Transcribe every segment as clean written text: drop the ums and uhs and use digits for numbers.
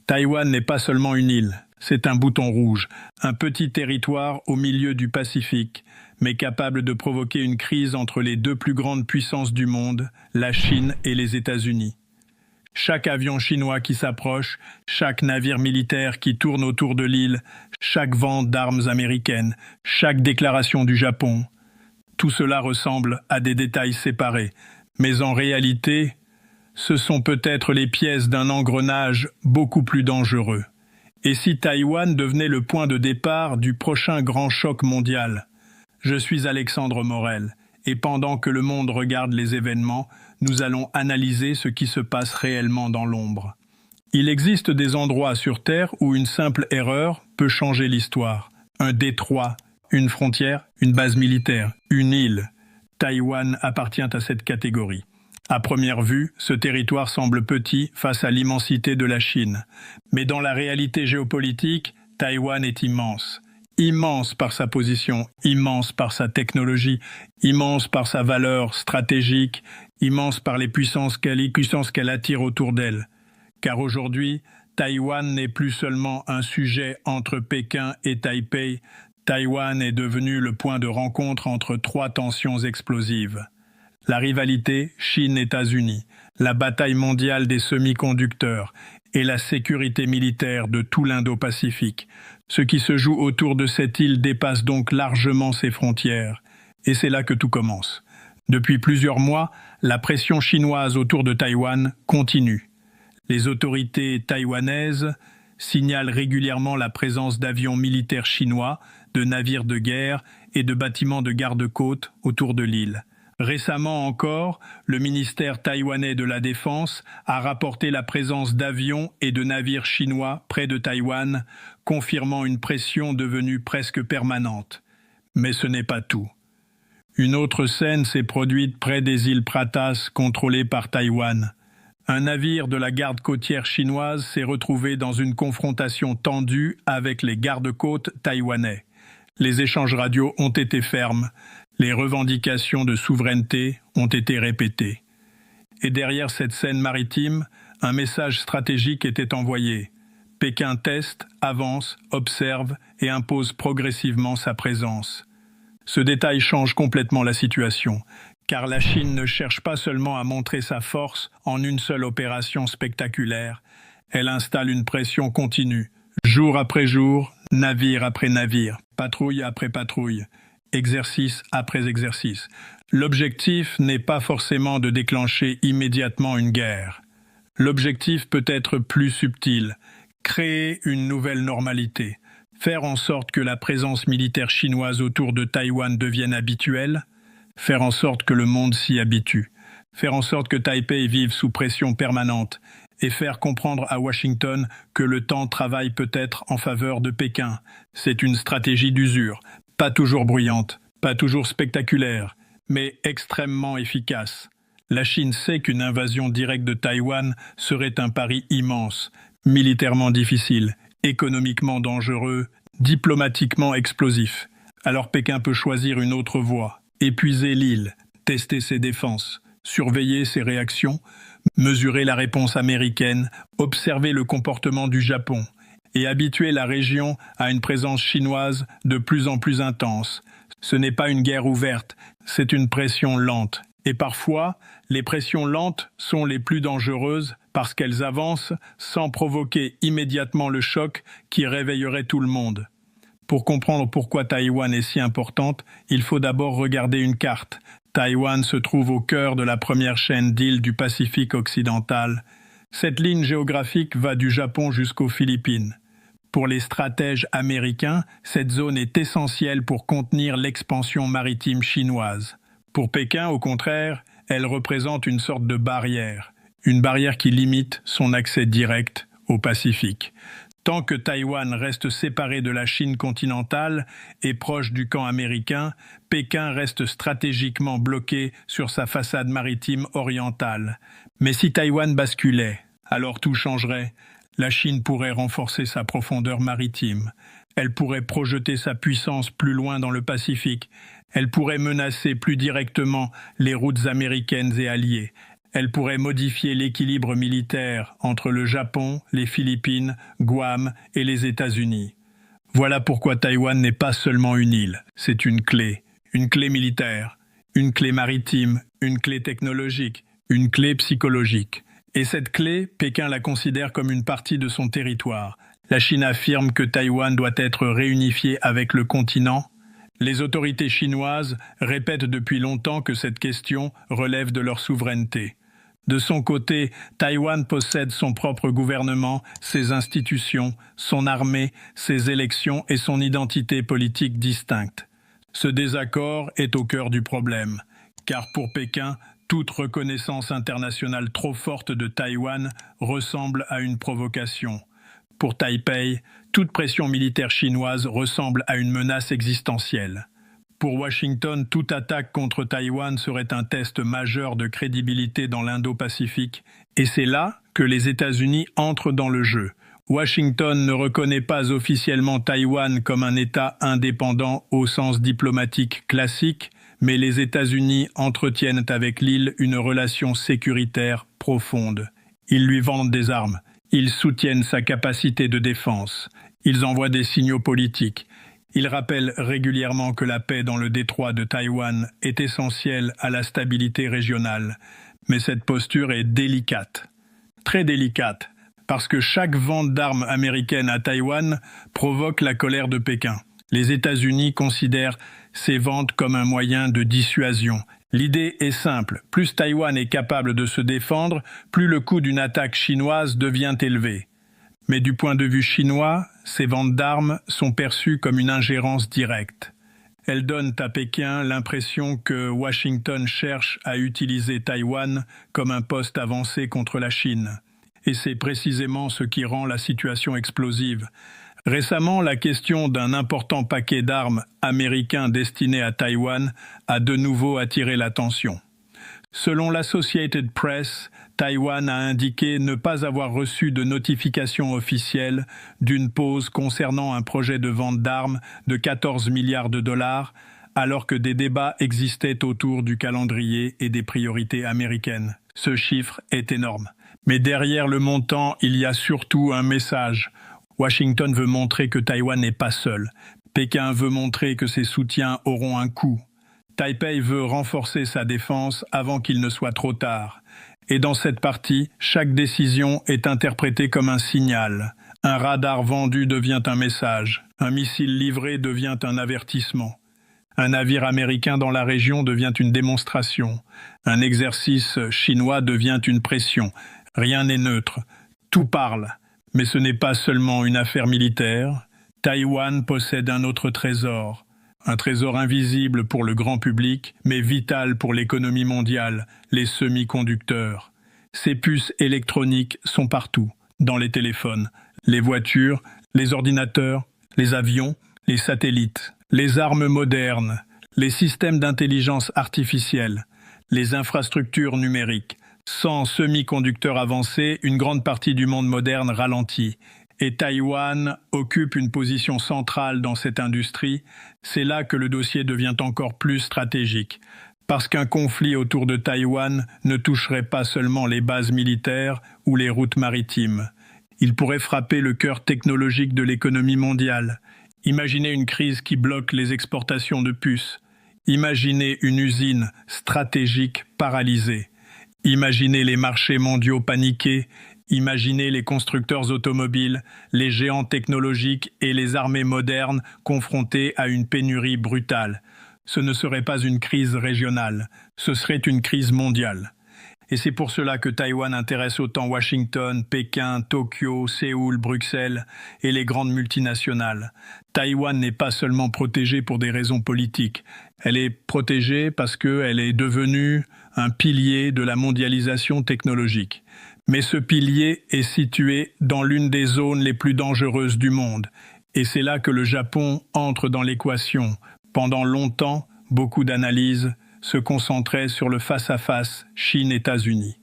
Taïwan n'est pas seulement une île, c'est un bouton rouge, un petit territoire au milieu du Pacifique, mais capable de provoquer une crise entre les deux plus grandes puissances du monde, la Chine et les États-Unis. Chaque avion chinois qui s'approche, chaque navire militaire qui tourne autour de l'île, chaque vente d'armes américaines, chaque déclaration du Japon, tout cela ressemble à des détails séparés, mais en réalité, ce sont peut-être les pièces d'un engrenage beaucoup plus dangereux. Et si Taïwan devenait le point de départ du prochain grand choc mondial? Je suis Alexandre Morel, et pendant que le monde regarde les événements, nous allons analyser ce qui se passe réellement dans l'ombre. Il existe des endroits sur Terre où une simple erreur peut changer l'histoire. Un détroit, une frontière, une base militaire, une île. Taïwan appartient à cette catégorie. À première vue, ce territoire semble petit face à l'immensité de la Chine. Mais dans la réalité géopolitique, Taïwan est immense. Immense par sa position, immense par sa technologie, immense par sa valeur stratégique, immense par les puissances qu'elle attire autour d'elle. Car aujourd'hui, Taïwan n'est plus seulement un sujet entre Pékin et Taipei. Taïwan est devenu le point de rencontre entre trois tensions explosives. La rivalité Chine-États-Unis, la bataille mondiale des semi-conducteurs et la sécurité militaire de tout l'Indo-Pacifique. Ce qui se joue autour de cette île dépasse donc largement ses frontières. Et c'est là que tout commence. Depuis plusieurs mois, la pression chinoise autour de Taïwan continue. Les autorités taïwanaises signalent régulièrement la présence d'avions militaires chinois, de navires de guerre et de bâtiments de garde-côte autour de l'île. Récemment encore, le ministère taïwanais de la Défense a rapporté la présence d'avions et de navires chinois près de Taïwan, confirmant une pression devenue presque permanente. Mais ce n'est pas tout. Une autre scène s'est produite près des îles Pratas contrôlées par Taïwan. Un navire de la garde côtière chinoise s'est retrouvé dans une confrontation tendue avec les gardes-côtes taïwanais. Les échanges radios ont été fermes. Les revendications de souveraineté ont été répétées. Et derrière cette scène maritime, un message stratégique était envoyé. Pékin teste, avance, observe et impose progressivement sa présence. Ce détail change complètement la situation, car la Chine ne cherche pas seulement à montrer sa force en une seule opération spectaculaire. Elle installe une pression continue, jour après jour, navire après navire, patrouille après patrouille. Exercice après exercice. L'objectif n'est pas forcément de déclencher immédiatement une guerre. L'objectif peut être plus subtil, créer une nouvelle normalité, faire en sorte que la présence militaire chinoise autour de Taïwan devienne habituelle, faire en sorte que le monde s'y habitue, faire en sorte que Taipei vive sous pression permanente et faire comprendre à Washington que le temps travaille peut-être en faveur de Pékin. C'est une stratégie d'usure. Pas toujours bruyante, pas toujours spectaculaire, mais extrêmement efficace. La Chine sait qu'une invasion directe de Taïwan serait un pari immense, militairement difficile, économiquement dangereux, diplomatiquement explosif. Alors Pékin peut choisir une autre voie, épuiser l'île, tester ses défenses, surveiller ses réactions, mesurer la réponse américaine, observer le comportement du Japon, et habituer la région à une présence chinoise de plus en plus intense. Ce n'est pas une guerre ouverte, c'est une pression lente. Et parfois, les pressions lentes sont les plus dangereuses parce qu'elles avancent sans provoquer immédiatement le choc qui réveillerait tout le monde. Pour comprendre pourquoi Taïwan est si importante, il faut d'abord regarder une carte. Taïwan se trouve au cœur de la première chaîne d'îles du Pacifique occidental. Cette ligne géographique va du Japon jusqu'aux Philippines. Pour les stratèges américains, cette zone est essentielle pour contenir l'expansion maritime chinoise. Pour Pékin, au contraire, elle représente une sorte de barrière. Une barrière qui limite son accès direct au Pacifique. Tant que Taïwan reste séparé de la Chine continentale et proche du camp américain, Pékin reste stratégiquement bloqué sur sa façade maritime orientale. Mais si Taïwan basculait, alors tout changerait. La Chine pourrait renforcer sa profondeur maritime. Elle pourrait projeter sa puissance plus loin dans le Pacifique. Elle pourrait menacer plus directement les routes américaines et alliées. Elle pourrait modifier l'équilibre militaire entre le Japon, les Philippines, Guam et les États-Unis. Voilà pourquoi Taïwan n'est pas seulement une île, c'est une clé militaire, une clé maritime, une clé technologique, une clé psychologique. Et cette clé, Pékin la considère comme une partie de son territoire. La Chine affirme que Taïwan doit être réunifié avec le continent. Les autorités chinoises répètent depuis longtemps que cette question relève de leur souveraineté. De son côté, Taïwan possède son propre gouvernement, ses institutions, son armée, ses élections et son identité politique distincte. Ce désaccord est au cœur du problème, car pour Pékin, toute reconnaissance internationale trop forte de Taïwan ressemble à une provocation. Pour Taipei, toute pression militaire chinoise ressemble à une menace existentielle. Pour Washington, toute attaque contre Taïwan serait un test majeur de crédibilité dans l'Indo-Pacifique, et c'est là que les États-Unis entrent dans le jeu. Washington ne reconnaît pas officiellement Taïwan comme un État indépendant au sens diplomatique classique, mais les États-Unis entretiennent avec l'île une relation sécuritaire profonde. Ils lui vendent des armes, ils soutiennent sa capacité de défense, ils envoient des signaux politiques. Ils rappellent régulièrement que la paix dans le détroit de Taïwan est essentielle à la stabilité régionale. Mais cette posture est délicate, très délicate, parce que chaque vente d'armes américaines à Taïwan provoque la colère de Pékin. Les États-Unis considèrent ces ventes comme un moyen de dissuasion. L'idée est simple, plus Taïwan est capable de se défendre, plus le coût d'une attaque chinoise devient élevé. Mais du point de vue chinois, ces ventes d'armes sont perçues comme une ingérence directe. Elles donnent à Pékin l'impression que Washington cherche à utiliser Taïwan comme un poste avancé contre la Chine. Et c'est précisément ce qui rend la situation explosive. Récemment, la question d'un important paquet d'armes américains destinés à Taïwan a de nouveau attiré l'attention. Selon l'Associated Press, Taïwan a indiqué ne pas avoir reçu de notification officielle d'une pause concernant un projet de vente d'armes de 14 milliards de dollars, alors que des débats existaient autour du calendrier et des priorités américaines. Ce chiffre est énorme. Mais derrière le montant, il y a surtout un message. Washington veut montrer que Taïwan n'est pas seul. Pékin veut montrer que ses soutiens auront un coût. Taipei veut renforcer sa défense avant qu'il ne soit trop tard. Et dans cette partie, chaque décision est interprétée comme un signal. Un radar vendu devient un message. Un missile livré devient un avertissement. Un navire américain dans la région devient une démonstration. Un exercice chinois devient une pression. Rien n'est neutre. Tout parle. Mais ce n'est pas seulement une affaire militaire. Taïwan possède un autre trésor. Un trésor invisible pour le grand public, mais vital pour l'économie mondiale, les semi-conducteurs. Ces puces électroniques sont partout, dans les téléphones, les voitures, les ordinateurs, les avions, les satellites, les armes modernes, les systèmes d'intelligence artificielle, les infrastructures numériques. Sans semi-conducteurs avancés, une grande partie du monde moderne ralentit. Et Taïwan occupe une position centrale dans cette industrie. C'est là que le dossier devient encore plus stratégique. Parce qu'un conflit autour de Taïwan ne toucherait pas seulement les bases militaires ou les routes maritimes. Il pourrait frapper le cœur technologique de l'économie mondiale. Imaginez une crise qui bloque les exportations de puces. Imaginez une usine stratégique paralysée. Imaginez les marchés mondiaux paniqués. Imaginez les constructeurs automobiles, les géants technologiques et les armées modernes confrontés à une pénurie brutale. Ce ne serait pas une crise régionale, ce serait une crise mondiale. Et c'est pour cela que Taïwan intéresse autant Washington, Pékin, Tokyo, Séoul, Bruxelles et les grandes multinationales. Taïwan n'est pas seulement protégée pour des raisons politiques. Elle est protégée parce qu'elle est devenue un pilier de la mondialisation technologique. Mais ce pilier est situé dans l'une des zones les plus dangereuses du monde. Et c'est là que le Japon entre dans l'équation. Pendant longtemps, beaucoup d'analyses se concentraient sur le face-à-face Chine-États-Unis.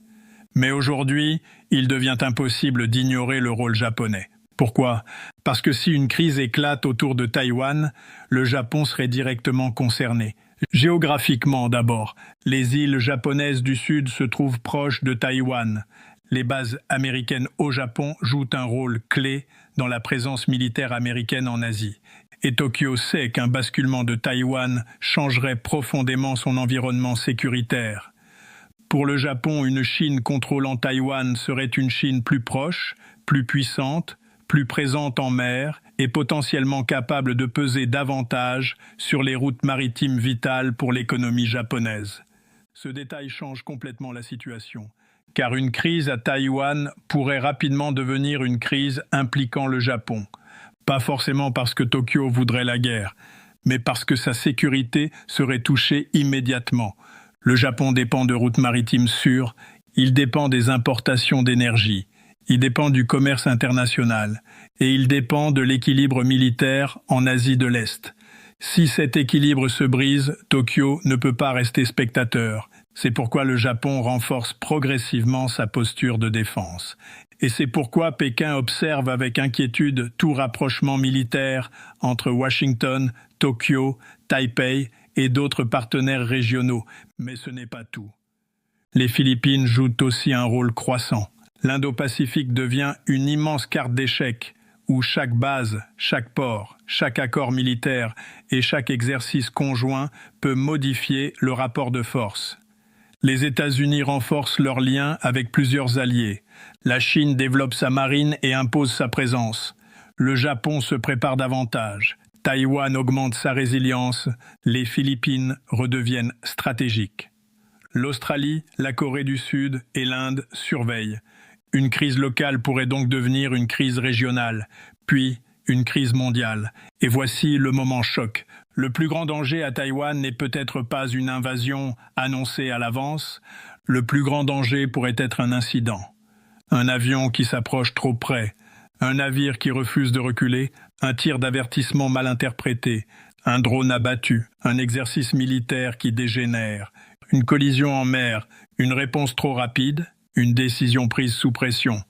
Mais aujourd'hui, il devient impossible d'ignorer le rôle japonais. Pourquoi? Parce que si une crise éclate autour de Taïwan, le Japon serait directement concerné. Géographiquement d'abord, les îles japonaises du Sud se trouvent proches de Taïwan. Les bases américaines au Japon jouent un rôle clé dans la présence militaire américaine en Asie. Et Tokyo sait qu'un basculement de Taïwan changerait profondément son environnement sécuritaire. Pour le Japon, une Chine contrôlant Taïwan serait une Chine plus proche, plus puissante, plus présente en mer et potentiellement capable de peser davantage sur les routes maritimes vitales pour l'économie japonaise. Ce détail change complètement la situation, car une crise à Taïwan pourrait rapidement devenir une crise impliquant le Japon. Pas forcément parce que Tokyo voudrait la guerre, mais parce que sa sécurité serait touchée immédiatement. Le Japon dépend de routes maritimes sûres, il dépend des importations d'énergie, il dépend du commerce international, et il dépend de l'équilibre militaire en Asie de l'Est. Si cet équilibre se brise, Tokyo ne peut pas rester spectateur. C'est pourquoi le Japon renforce progressivement sa posture de défense. Et c'est pourquoi Pékin observe avec inquiétude tout rapprochement militaire entre Washington, Tokyo, Taipei et d'autres partenaires régionaux. Mais ce n'est pas tout. Les Philippines jouent aussi un rôle croissant. L'Indo-Pacifique devient une immense carte d'échecs où chaque base, chaque port, chaque accord militaire et chaque exercice conjoint peut modifier le rapport de force. Les États-Unis renforcent leurs liens avec plusieurs alliés. La Chine développe sa marine et impose sa présence. Le Japon se prépare davantage. Taïwan augmente sa résilience. Les Philippines redeviennent stratégiques. L'Australie, la Corée du Sud et l'Inde surveillent. Une crise locale pourrait donc devenir une crise régionale, puis une crise mondiale. Et voici le moment choc. Le plus grand danger à Taïwan n'est peut-être pas une invasion annoncée à l'avance. Le plus grand danger pourrait être un incident. Un avion qui s'approche trop près, un navire qui refuse de reculer, un tir d'avertissement mal interprété, un drone abattu, un exercice militaire qui dégénère, une collision en mer, une réponse trop rapide, une décision prise sous pression.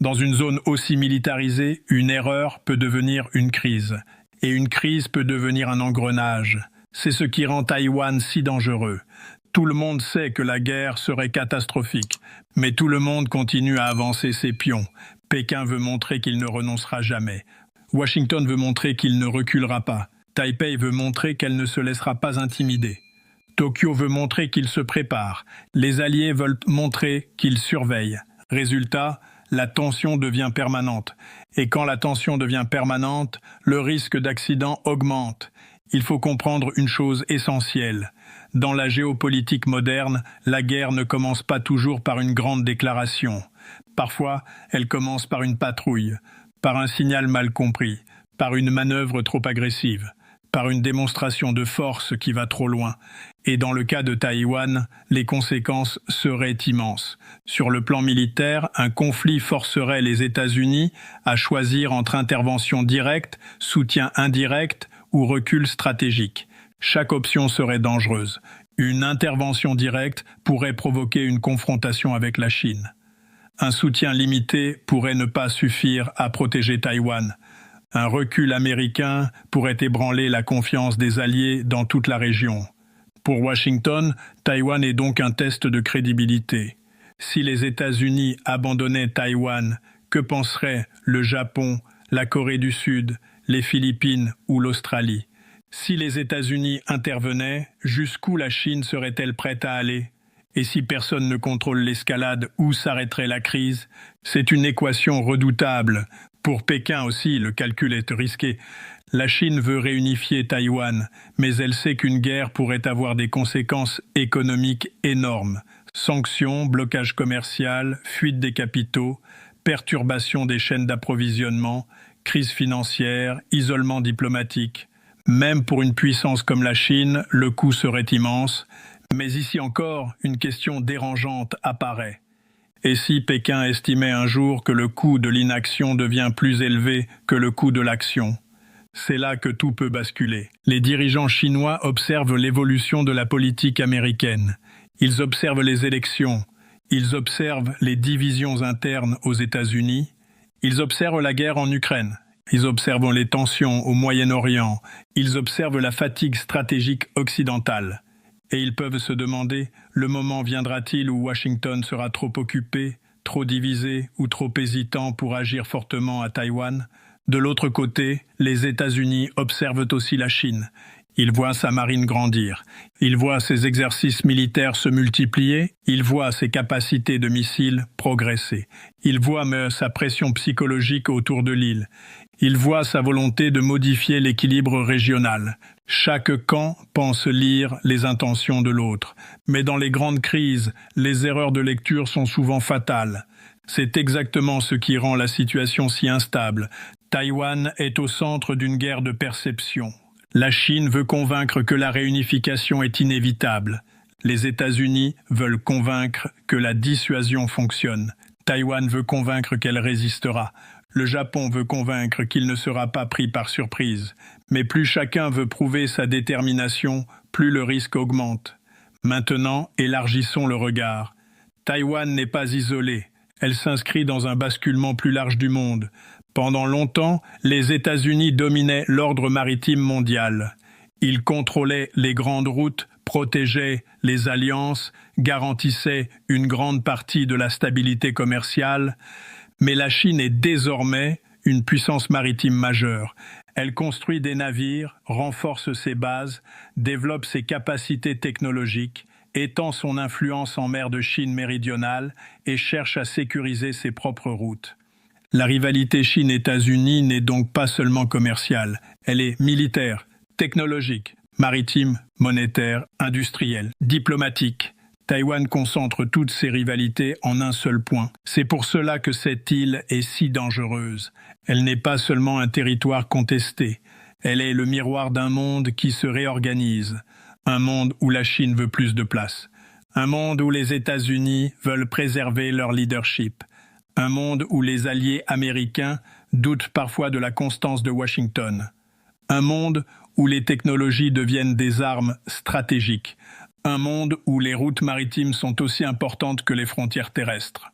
Dans une zone aussi militarisée, une erreur peut devenir une crise. Et une crise peut devenir un engrenage. C'est ce qui rend Taïwan si dangereux. Tout le monde sait que la guerre serait catastrophique, mais tout le monde continue à avancer ses pions. Pékin veut montrer qu'il ne renoncera jamais. Washington veut montrer qu'il ne reculera pas. Taipei veut montrer qu'elle ne se laissera pas intimider. Tokyo veut montrer qu'il se prépare. Les alliés veulent montrer qu'ils surveillent. Résultat, la tension devient permanente. Et quand la tension devient permanente, le risque d'accident augmente. Il faut comprendre une chose essentielle. Dans la géopolitique moderne, la guerre ne commence pas toujours par une grande déclaration. Parfois, elle commence par une patrouille, par un signal mal compris, par une manœuvre trop agressive, par une démonstration de force qui va trop loin. Et dans le cas de Taïwan, les conséquences seraient immenses. Sur le plan militaire, un conflit forcerait les États-Unis à choisir entre intervention directe, soutien indirect ou recul stratégique. Chaque option serait dangereuse. Une intervention directe pourrait provoquer une confrontation avec la Chine. Un soutien limité pourrait ne pas suffire à protéger Taïwan. Un recul américain pourrait ébranler la confiance des alliés dans toute la région. Pour Washington, Taïwan est donc un test de crédibilité. Si les États-Unis abandonnaient Taïwan, que penseraient le Japon, la Corée du Sud, les Philippines ou l'Australie? Si les États-Unis intervenaient, jusqu'où la Chine serait-elle prête à aller? Et si personne ne contrôle l'escalade, où s'arrêterait la crise? C'est une équation redoutable. Pour Pékin aussi, le calcul est risqué. La Chine veut réunifier Taïwan, mais elle sait qu'une guerre pourrait avoir des conséquences économiques énormes. Sanctions, blocage commercial, fuite des capitaux, perturbation des chaînes d'approvisionnement, crise financière, isolement diplomatique. Même pour une puissance comme la Chine, le coût serait immense. Mais ici encore, une question dérangeante apparaît. Et si Pékin estimait un jour que le coût de l'inaction devient plus élevé que le coût de l'action? C'est là que tout peut basculer. Les dirigeants chinois observent l'évolution de la politique américaine. Ils observent les élections. Ils observent les divisions internes aux États-Unis. Ils observent la guerre en Ukraine. ils observent les tensions au Moyen-Orient, ils observent la fatigue stratégique occidentale. Et ils peuvent se demander, le moment viendra-t-il où Washington sera trop occupé, trop divisé ou trop hésitant pour agir fortement à Taïwan? De l'autre côté, les États-Unis observent aussi la Chine. Ils voient sa marine grandir, ils voient ses exercices militaires se multiplier, ils voient ses capacités de missiles progresser, ils voient sa pression psychologique autour de l'île, ils voient sa volonté de modifier l'équilibre régional. Chaque camp pense lire les intentions de l'autre, mais dans les grandes crises, les erreurs de lecture sont souvent fatales. C'est exactement ce qui rend la situation si instable. Taïwan est au centre d'une guerre de perception. La Chine veut convaincre que la réunification est inévitable. Les États-Unis veulent convaincre que la dissuasion fonctionne. Taïwan veut convaincre qu'elle résistera. Le Japon veut convaincre qu'il ne sera pas pris par surprise. Mais plus chacun veut prouver sa détermination, plus le risque augmente. Maintenant, élargissons le regard. Taïwan n'est pas isolée. Elle s'inscrit dans un basculement plus large du monde. Pendant longtemps, les États-Unis dominaient l'ordre maritime mondial. Ils contrôlaient les grandes routes, protégeaient les alliances, garantissaient une grande partie de la stabilité commerciale. Mais la Chine est désormais une puissance maritime majeure. Elle construit des navires, renforce ses bases, développe ses capacités technologiques, étend son influence en mer de Chine méridionale et cherche à sécuriser ses propres routes. La rivalité Chine-États-Unis n'est donc pas seulement commerciale, elle est militaire, technologique, maritime, monétaire, industrielle, diplomatique. Taïwan concentre toutes ses rivalités en un seul point. C'est pour cela que cette île est si dangereuse. Elle n'est pas seulement un territoire contesté, elle est le miroir d'un monde qui se réorganise, un monde où la Chine veut plus de place, un monde où les États-Unis veulent préserver leur leadership, un monde où les alliés américains doutent parfois de la constance de Washington. Un monde où les technologies deviennent des armes stratégiques. Un monde où les routes maritimes sont aussi importantes que les frontières terrestres.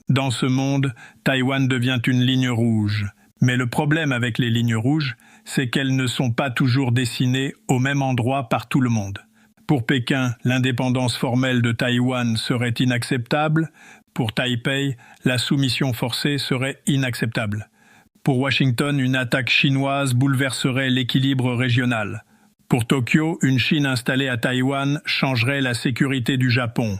Dans ce monde, Taïwan devient une ligne rouge. Mais le problème avec les lignes rouges, c'est qu'elles ne sont pas toujours dessinées au même endroit par tout le monde. Pour Pékin, l'indépendance formelle de Taïwan serait inacceptable. Pour Taipei, la soumission forcée serait inacceptable. Pour Washington, une attaque chinoise bouleverserait l'équilibre régional. Pour Tokyo, une Chine installée à Taïwan changerait la sécurité du Japon.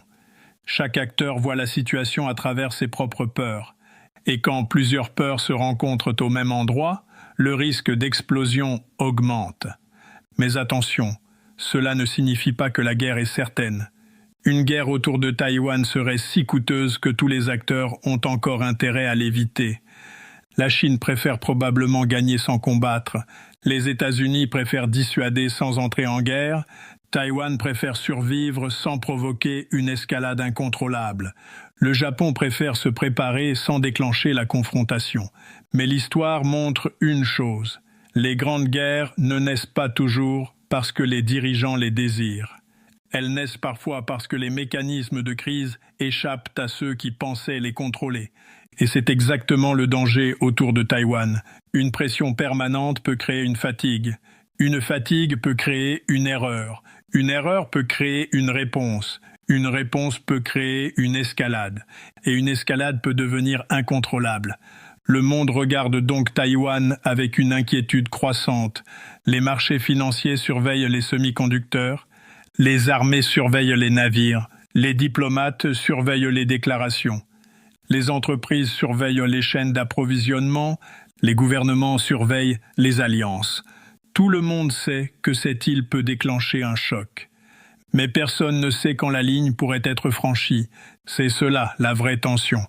Chaque acteur voit la situation à travers ses propres peurs. Et quand plusieurs peurs se rencontrent au même endroit, le risque d'explosion augmente. Mais attention, cela ne signifie pas que la guerre est certaine. Une guerre autour de Taïwan serait si coûteuse que tous les acteurs ont encore intérêt à l'éviter. La Chine préfère probablement gagner sans combattre. Les États-Unis préfèrent dissuader sans entrer en guerre. Taïwan préfère survivre sans provoquer une escalade incontrôlable. Le Japon préfère se préparer sans déclencher la confrontation. Mais l'histoire montre une chose. Les grandes guerres ne naissent pas toujours parce que les dirigeants les désirent. Elles naissent parfois parce que les mécanismes de crise échappent à ceux qui pensaient les contrôler. Et c'est exactement le danger autour de Taïwan. Une pression permanente peut créer une fatigue. Une fatigue peut créer une erreur. Une erreur peut créer une réponse. Une réponse peut créer une escalade. Et une escalade peut devenir incontrôlable. Le monde regarde donc Taïwan avec une inquiétude croissante. Les marchés financiers surveillent les semi-conducteurs. Les armées surveillent les navires, les diplomates surveillent les déclarations, les entreprises surveillent les chaînes d'approvisionnement, les gouvernements surveillent les alliances. Tout le monde sait que cette île peut déclencher un choc. Mais personne ne sait quand la ligne pourrait être franchie. C'est cela, la vraie tension.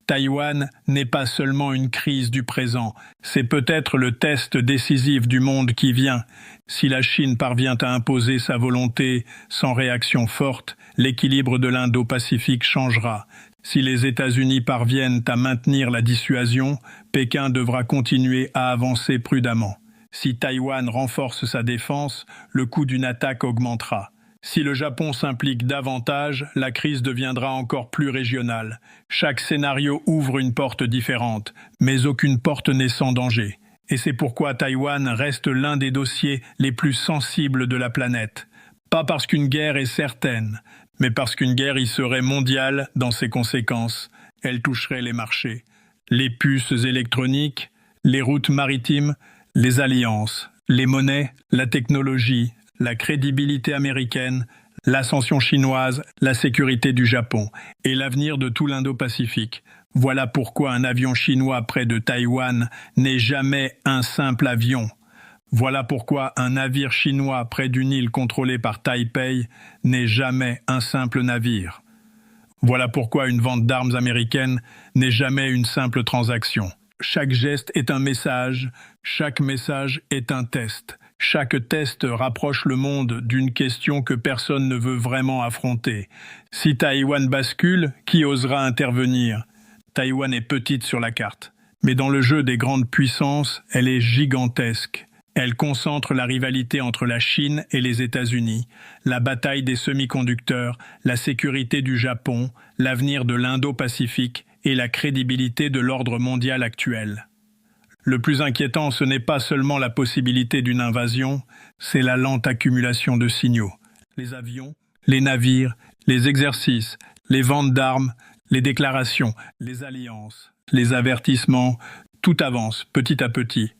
Taïwan n'est pas seulement une crise du présent, c'est peut-être le test décisif du monde qui vient. Si la Chine parvient à imposer sa volonté sans réaction forte, l'équilibre de l'Indo-Pacifique changera. Si les États-Unis parviennent à maintenir la dissuasion, Pékin devra continuer à avancer prudemment. Si Taïwan renforce sa défense, le coût d'une attaque augmentera. Si le Japon s'implique davantage, la crise deviendra encore plus régionale. Chaque scénario ouvre une porte différente, mais aucune porte n'est sans danger. Et c'est pourquoi Taïwan reste l'un des dossiers les plus sensibles de la planète. Pas parce qu'une guerre est certaine, mais parce qu'une guerre y serait mondiale dans ses conséquences. Elle toucherait les marchés, les puces électroniques, les routes maritimes, les alliances, les monnaies, la technologie, la crédibilité américaine, l'ascension chinoise, la sécurité du Japon et l'avenir de tout l'Indo-Pacifique. Voilà pourquoi un avion chinois près de Taïwan n'est jamais un simple avion. Voilà pourquoi un navire chinois près d'une île contrôlée par Taipei n'est jamais un simple navire. Voilà pourquoi une vente d'armes américaines n'est jamais une simple transaction. Chaque geste est un message, chaque message est un test. Chaque test rapproche le monde d'une question que personne ne veut vraiment affronter. Si Taïwan bascule, qui osera intervenir ? Taïwan est petite sur la carte, mais dans le jeu des grandes puissances, elle est gigantesque. Elle concentre la rivalité entre la Chine et les États-Unis, la bataille des semi-conducteurs, la sécurité du Japon, l'avenir de l'Indo-Pacifique et la crédibilité de l'ordre mondial actuel. Le plus inquiétant, ce n'est pas seulement la possibilité d'une invasion, c'est la lente accumulation de signaux. Les avions, les navires, les exercices, les ventes d'armes, les déclarations, les alliances, les avertissements, tout avance petit à petit.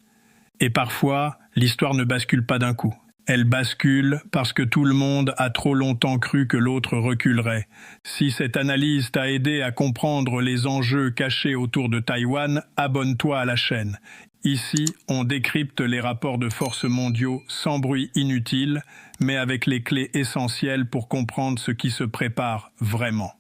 Et parfois, l'histoire ne bascule pas d'un coup. Elle bascule parce que tout le monde a trop longtemps cru que l'autre reculerait. Si cette analyse t'a aidé à comprendre les enjeux cachés autour de Taïwan, abonne-toi à la chaîne. Ici, on décrypte les rapports de force mondiaux sans bruit inutile, mais avec les clés essentielles pour comprendre ce qui se prépare vraiment.